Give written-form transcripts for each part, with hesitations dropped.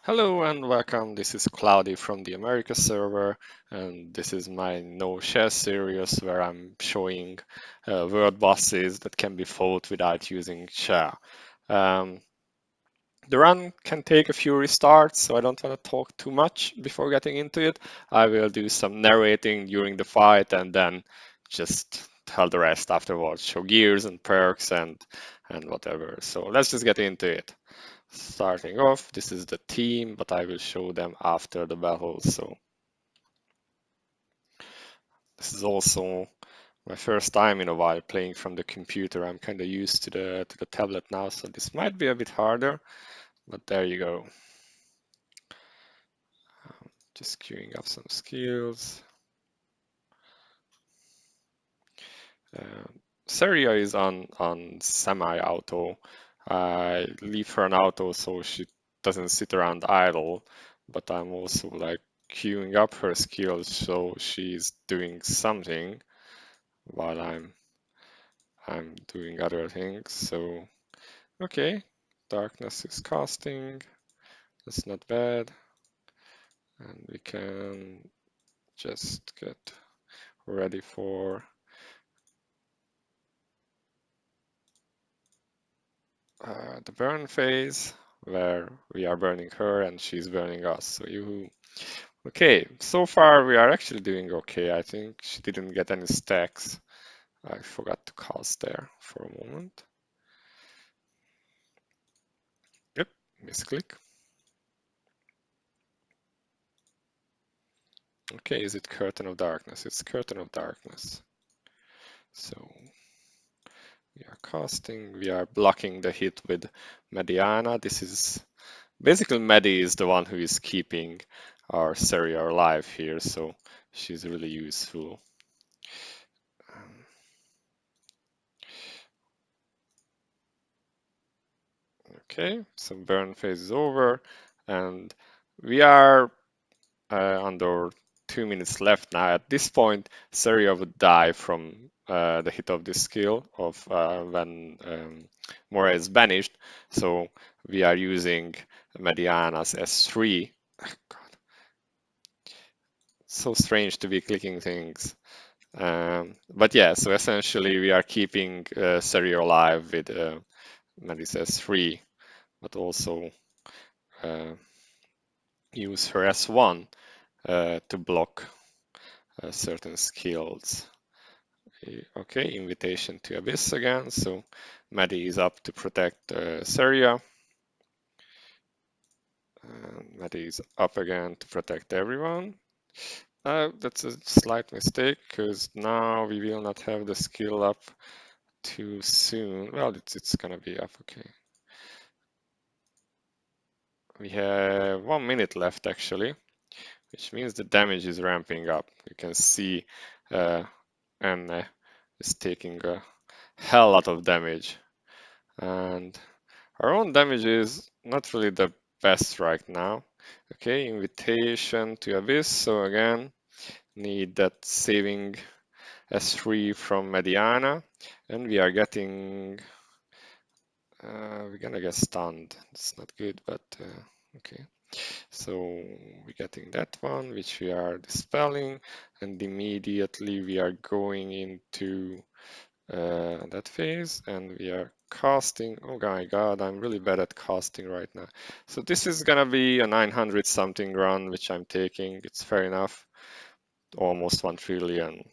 Hello and welcome. This is Cloudie from the America server, and this is my NoShea series where I'm showing word bosses that can be fought without using Shea. Um, the run can take a few restarts, so I don't want to talk too much before getting into it. I will do some narrating during the fight and then just tell the rest afterwards, show gears and perks and whatever. So let's just get into it. Starting off, this is the team, but I will show them after the battle. So this is also my first time in a while playing from the computer. I'm kind of used to the tablet now, so this might be a bit harder, but there you go. Just queuing up some skills. Uh, Seria is on semi-auto. I leave her on auto so she doesn't sit around idle, but I'm also like queuing up her skills so she's doing something while I'm doing other things. So okay, darkness is casting. That's not bad, and we can just get ready for the burn phase where we are burning her and she's burning us. So you okay, so far we are actually doing okay. I think she didn't get any stacks. I forgot to cast there for a moment. Yep, misclick. Okay, is it Curtain of Darkness? It's Curtain of Darkness. So we are casting, we are blocking the hit with Mediana. This is basically Medi is the one who is keeping our Seria alive here, so she's really useful. Um, Okay, so burn phase is over, and we are under 2 minutes left now. At this point, Seria would die from the hit of this skill of when Mora is banished. So we are using Mediana's S3. God, so strange to be clicking things. But yeah, so essentially we are keeping Seria alive with Medi's S3, but also uh, use her S1 to block certain skills. Okay, invitation to Abyss again. So Maddie is up to protect Seria. Maddie is up again to protect everyone. That's a slight mistake because now we will not have the skill up too soon. Well, it's gonna be up. Okay. We have 1 minute left actually, which means the damage is ramping up. You can see Anne is taking a hell lot of damage. And our own damage is not really the best right now. Okay, invitation to Abyss. So again, need that saving S3 from Mediana. And we are getting, we're gonna get stunned. It's not good, but okay. So we're getting that one, which we are dispelling. And immediately we are going into that phase, and we are casting. Oh my god, I'm really bad at casting right now. So this is gonna be a 900 something run, which I'm taking. It's fair enough. Almost 1 trillion.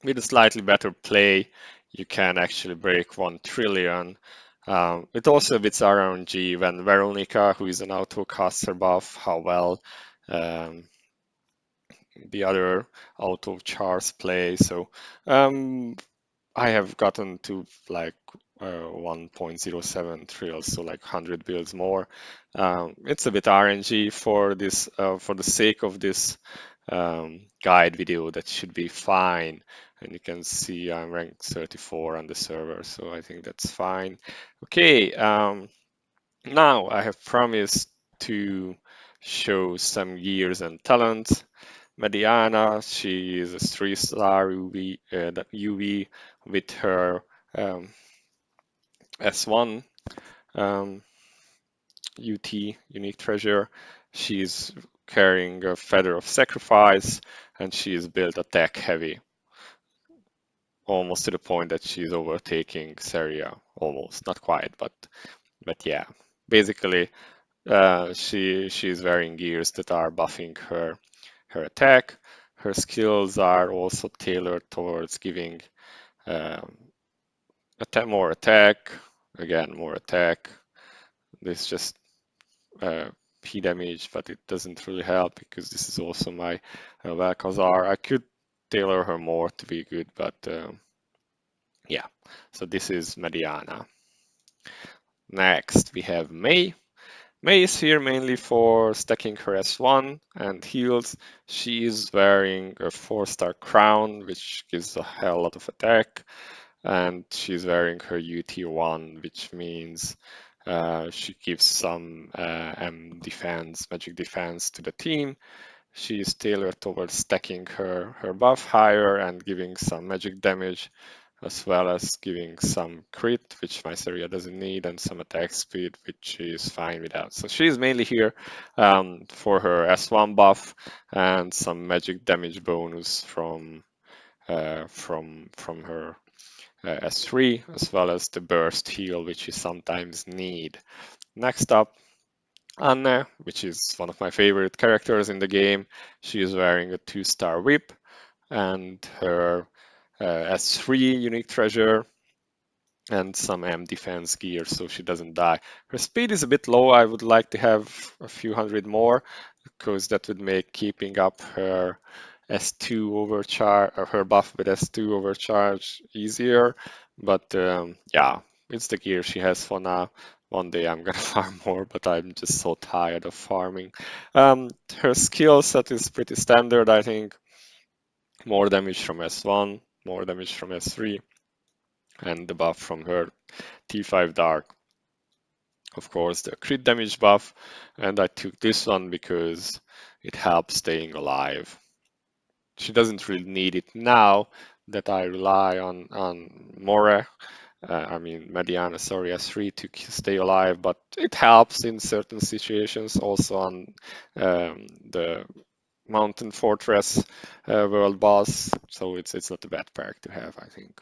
With a slightly better play, you can actually break 1 trillion. It also beats RNG when Veronica, who is an auto caster buff, how well um, the other auto chars play. So I have gotten to like 1.07 trills, so like 100 builds more. It's a bit RNG for this, for the sake of this guide video. That should be fine. And you can see I'm ranked 34 on the server, so I think that's fine. Okay, now I have promised to show some gears and talents. Mediana, she is a 3-star UV with her S1. Um, UT, Unique Treasure. She's carrying a Feather of Sacrifice, and she is built attack heavy, almost to the point that she's overtaking Seria. Almost, not quite, but yeah. Basically, she's wearing gears that are buffing her attack. Her skills are also tailored towards giving um, more attack, again more attack. This just P damage, but it doesn't really help because this is also my Valkazar. I could tailor her more to be good, but yeah. So this is Mediana. Next we have May. May is here mainly for stacking her S1 and heals. She is wearing a 4-star crown, which gives a hell lot of attack, and she's wearing her UT1, which means she gives some defense, magic defense to the team. She is tailored towards stacking her buff higher and giving some magic damage, as well as giving some crit, which my Seria doesn't need, and some attack speed, which she is fine without. So she's mainly here for her S1 buff and some magic damage bonus from her S3, as well as the burst heal, which you sometimes need. Next up, Anna, which is one of my favorite characters in the game. She is wearing a 2-star whip and her S3 unique treasure and some M defense gear so she doesn't die. Her speed is a bit low. I would like to have a few hundred more because that would make keeping up her S2 overcharge or her buff with S2 overcharge easier. But yeah, it's the gear she has for now. One day I'm gonna farm more, but I'm just so tired of farming. Her skill set is pretty standard, I think. More damage from S1, more damage from S3, and the buff from her T5 Dark. Of course, the crit damage buff, and I took this one because it helps staying alive. She doesn't really need it now that I rely on More. Mediana, sorry, S3 to stay alive, but it helps in certain situations. Also on the Mountain Fortress world boss, so it's not a bad perk to have, I think.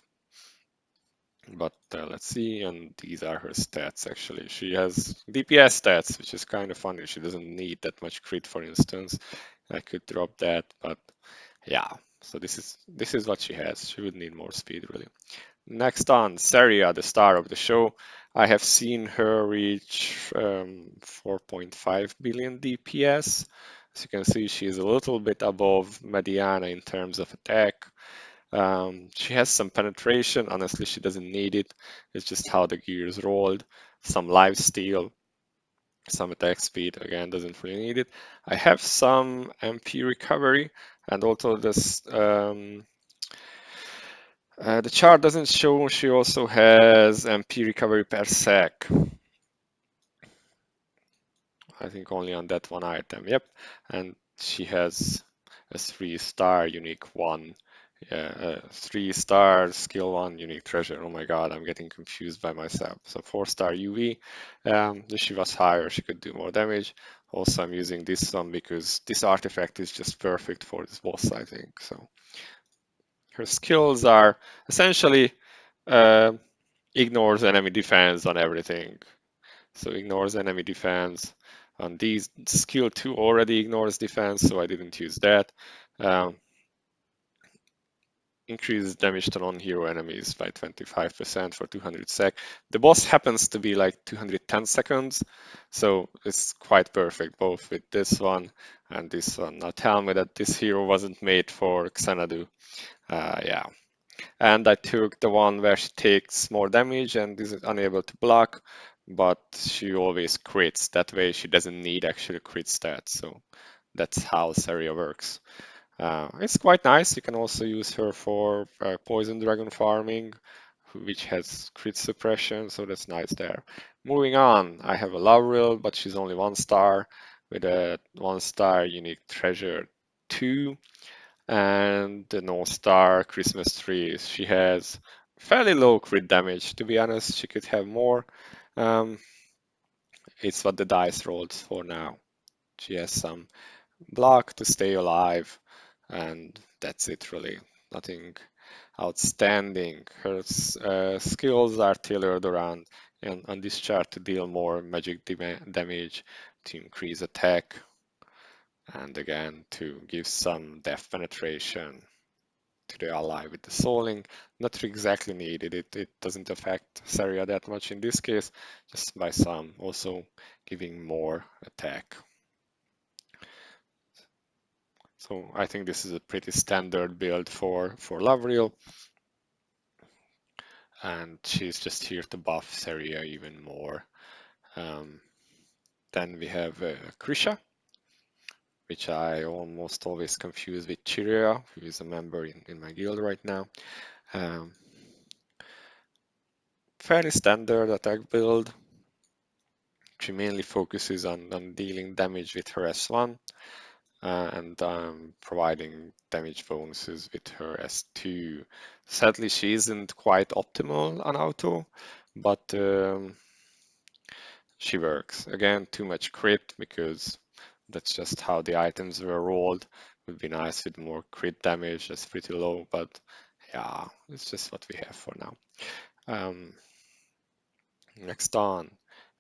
But let's see, and these are her stats actually. She has DPS stats, which is kind of funny. She doesn't need that much crit, for instance. I could drop that, but yeah. So this is what she has. She would need more speed really. Next on, Seria, the star of the show. I have seen her reach 4.5 billion DPS. As you can see, she's a little bit above Mediana in terms of attack. She has some penetration. Honestly, she doesn't need it. It's just how the gears rolled. Some life steal, some attack speed. Again, doesn't really need it. I have some MP recovery, and also this. The chart doesn't show she also has MP recovery per sec. I think only on that one item. Yep, and she has a 3-star unique one. Yeah, 3-star skill 1 unique treasure. Oh my god, I'm getting confused by myself. So 4-star UV. If she was higher, she could do more damage. Also, I'm using this one because this artifact is just perfect for this boss, I think. So her skills are essentially uh, ignores enemy defense on everything. So ignores enemy defense. On these, skill 2 already ignores defense, so I didn't use that. Increases damage to non-hero enemies by 25% for 200 sec. The boss happens to be like 210 seconds, so it's quite perfect both with this one and this one. Now tell me that this hero wasn't made for Xanadu. Yeah. And I took the one where she takes more damage and is unable to block, but she always crits. That way she doesn't need actual crit stats, so that's how Seria works. It's quite nice. You can also use her for poison dragon farming, which has crit suppression, so that's nice there. Moving on, I have a Laurel, but she's only 1-star with a 1-star unique treasure 2 and the no-star Christmas tree. She has fairly low crit damage. To be honest, she could have more. Um, It's what the dice rolled for now. She has some block to stay alive, and that's it really. Nothing outstanding. Her skills are tailored around on this chart to deal more magic damage, to increase attack, and again to give some depth penetration to the ally with the souling. Not exactly needed. It doesn't affect Seria that much in this case, just by some also giving more attack. So I think this is a pretty standard build for Lavriel, and she's just here to buff Seria even more. Then we have Krisha, which I almost always confuse with Chiria, who is a member in my guild right now. Um, Fairly standard attack build. She mainly focuses on dealing damage with her S1 and providing damage bonuses with her S2. Sadly, she isn't quite optimal on auto, but she works. Again, too much crit because that's just how the items were rolled. Would be nice with more crit damage. That's pretty low, but yeah, it's just what we have for now. Next on,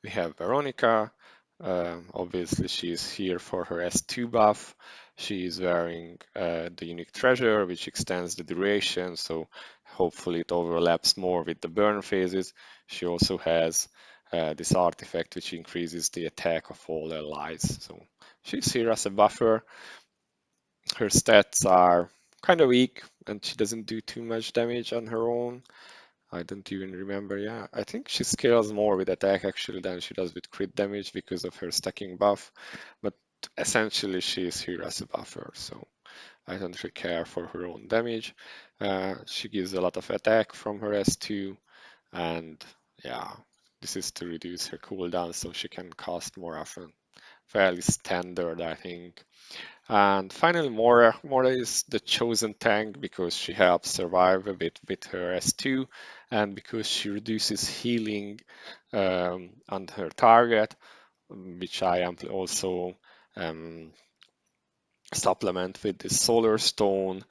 we have Veronica. Obviously, she is here for her S2 buff. She is wearing the unique treasure, which extends the duration, so hopefully it overlaps more with the burn phases. She also has this artifact, which increases the attack of all allies. So she's here as a buffer. Her stats are kind of weak, and she doesn't do too much damage on her own. I don't even remember. Yeah, I think she scales more with attack actually than she does with crit damage because of her stacking buff. But essentially, she is here as a buffer, so I don't really care for her own damage. She gives a lot of attack from her S2, and yeah, this is to reduce her cooldown so she can cast more often. Fairly standard, I think. And finally, Mora. Mora is the chosen tank because she helps survive a bit with her S2 and because she reduces healing on her target, which I am also um, supplement with the Solar Stone,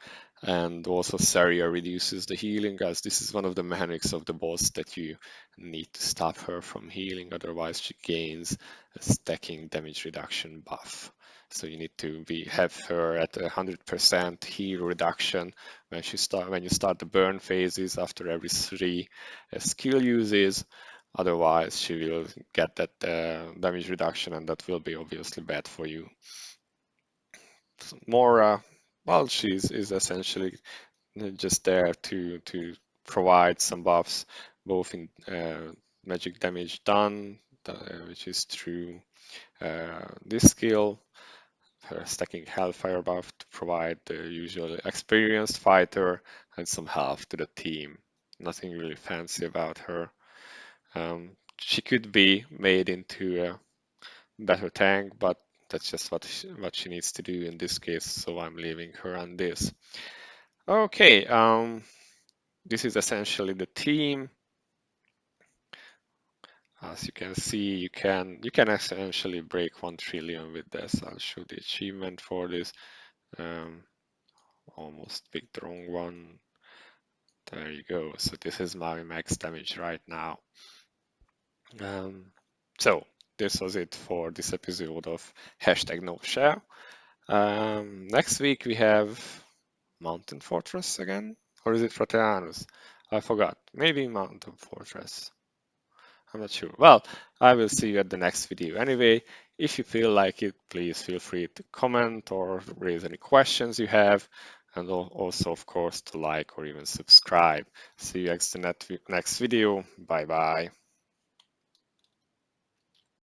and also Seria reduces the healing, as this is one of the mechanics of the boss that you need to stop her from healing, otherwise she gains a stacking damage reduction buff. So you need to have her at 100% heal reduction when you start the burn phases after every 3 skill uses. Otherwise, she will get that damage reduction, and that will be obviously bad for you. Mora, well, is essentially just there to provide some buffs, both in magic damage done, which is through this skill, her stacking Hellfire buff to provide the usual experienced fighter and some health to the team. Nothing really fancy about her. She could be made into a better tank, but that's just what she needs to do in this case, so I'm leaving her on this. Okay, this is essentially the team. As you can see, you can essentially break 1 trillion with this. I'll show the achievement for this. Almost picked the wrong one. There you go. So this is my max damage right now. So this was it for this episode of #NoShea. Next week we have Mountain Fortress again, or is it Fraterranus? I forgot. Maybe Mountain Fortress. I'm not sure. Well, I will see you at the next video anyway. If you feel like it, please feel free to comment or raise any questions you have. And also, of course, to like or even subscribe. See you at the next video. Bye bye.